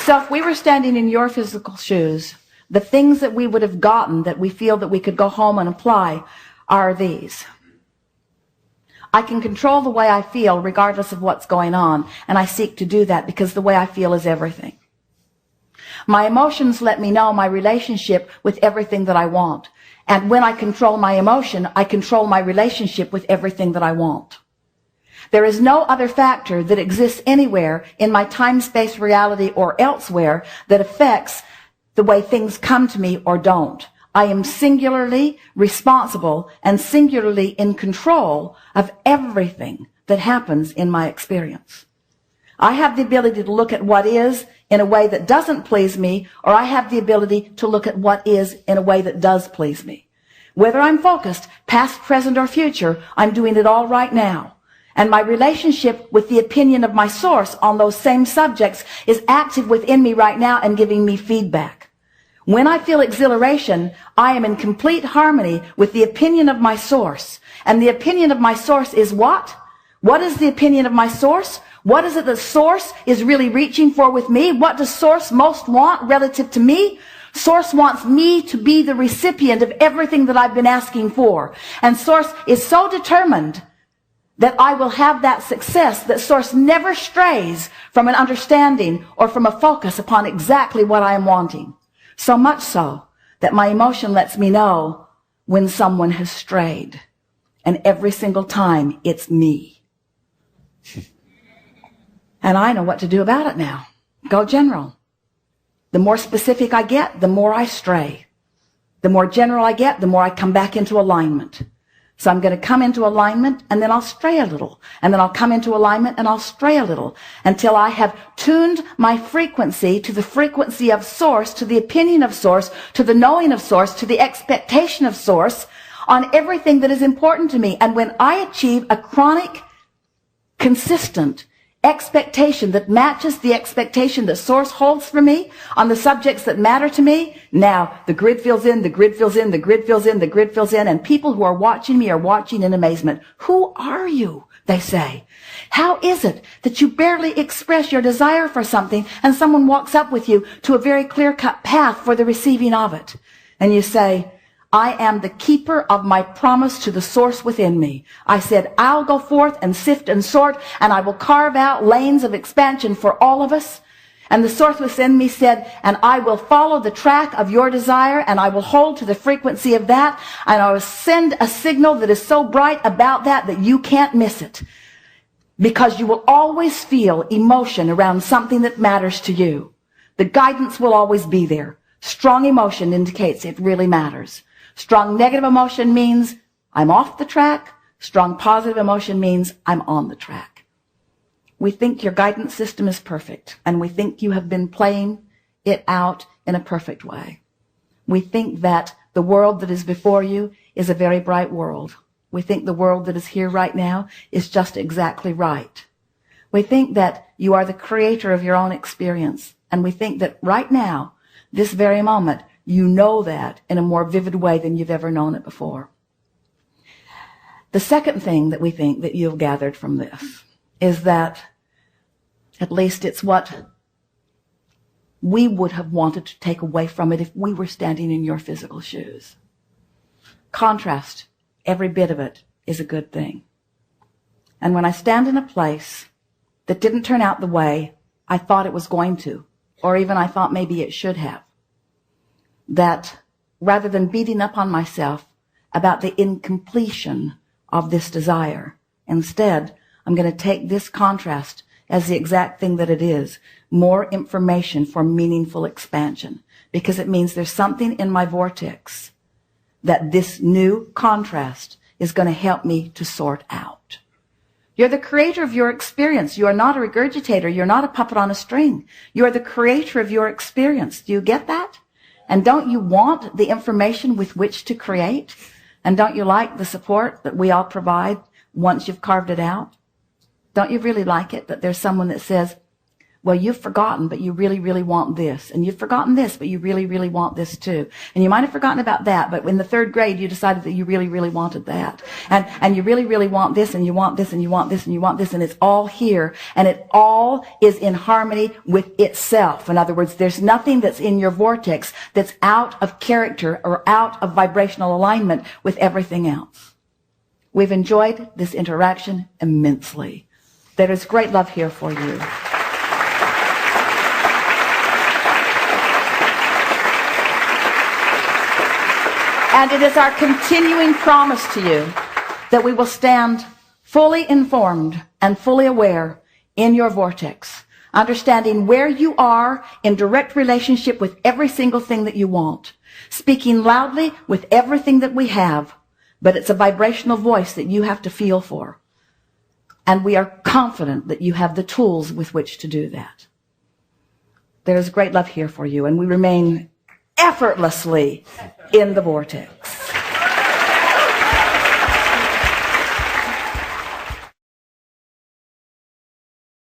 So if we were standing in your physical shoes, the things that we would have gotten that we feel that we could go home and apply are these. I can control the way I feel regardless of what's going on, and I seek to do that because the way I feel is everything. My emotions let me know my relationship with everything that I want. And when I control my emotion, I control my relationship with everything that I want. There is no other factor that exists anywhere in my time-space reality or elsewhere that affects the way things come to me or don't. I am singularly responsible and singularly in control of everything that happens in my experience. I have the ability to look at what is in a way that doesn't please me, or I have the ability to look at what is in a way that does please me. Whether I'm focused, past, present, or future, I'm doing it all right now. And my relationship with the opinion of my source on those same subjects is active within me right now and giving me feedback. When I feel exhilaration, I am in complete harmony with the opinion of my source. And the opinion of my source is what? What is the opinion of my source? What is it that source is really reaching for with me? What does source most want relative to me? Source wants me to be the recipient of everything that I've been asking for. And source is so determined that I will have that success that source never strays from an understanding or from a focus upon exactly what I am wanting. So much so that my emotion lets me know when someone has strayed. And every single time it's me. And I know what to do about it now. Go general. The more specific I get, the more I stray. The more general I get, the more I come back into alignment. So I'm going to come into alignment and then I'll stray a little. And then I'll come into alignment and I'll stray a little until I have tuned my frequency to the frequency of source, to the opinion of source, to the knowing of source, to the expectation of source on everything that is important to me. And when I achieve a chronic, consistent expectation that matches the expectation that source holds for me on the subjects that matter to me, now the grid fills in, the grid fills in, the grid fills in, the grid fills in, and people who are watching me are watching in amazement. Who are you? They say. How is it that you barely express your desire for something and someone walks up with you to a very clear-cut path for the receiving of it? And you say, I am the keeper of my promise to the source within me. I said, I'll go forth and sift and sort, and I will carve out lanes of expansion for all of us. And the source within me said, and I will follow the track of your desire, and I will hold to the frequency of that, and I will send a signal that is so bright about that that you can't miss it. Because you will always feel emotion around something that matters to you. The guidance will always be there. Strong emotion indicates it really matters. Strong negative emotion means I'm off the track. Strong positive emotion means I'm on the track. We think your guidance system is perfect, and we think you have been playing it out in a perfect way. We think that the world that is before you is a very bright world. We think the world that is here right now is just exactly right. We think that you are the creator of your own experience, and we think that right now, this very moment, you know that in a more vivid way than you've ever known it before. The second thing that we think that you've gathered from this is that, at least it's what we would have wanted to take away from it if we were standing in your physical shoes. Contrast, every bit of it, is a good thing. And when I stand in a place that didn't turn out the way I thought it was going to, or even I thought maybe it should have, that rather than beating up on myself about the incompletion of this desire, instead, I'm going to take this contrast as the exact thing that it is, more information for meaningful expansion, because it means there's something in my vortex that this new contrast is going to help me to sort out. You're the creator of your experience. You are not a regurgitator. You're not a puppet on a string. You are the creator of your experience. Do you get that? And don't you want the information with which to create? And don't you like the support that we all provide once you've carved it out? Don't you really like it that there's someone that says, Well, you've forgotten, but you really, really want this. And you've forgotten this, but you really, really want this too. And you might have forgotten about that, but in the 3rd grade, you decided that you really, really wanted that. And you really, really want this, and you want this, and you want this, and you want this, and it's all here. And it all is in harmony with itself. In other words, there's nothing that's in your vortex that's out of character or out of vibrational alignment with everything else. We've enjoyed this interaction immensely. There is great love here for you. And it is our continuing promise to you that we will stand fully informed and fully aware in your vortex, understanding where you are in direct relationship with every single thing that you want, speaking loudly with everything that we have, but it's a vibrational voice that you have to feel for. And we are confident that you have the tools with which to do that. There is great love here for you, and we remain effortlessly in the vortex.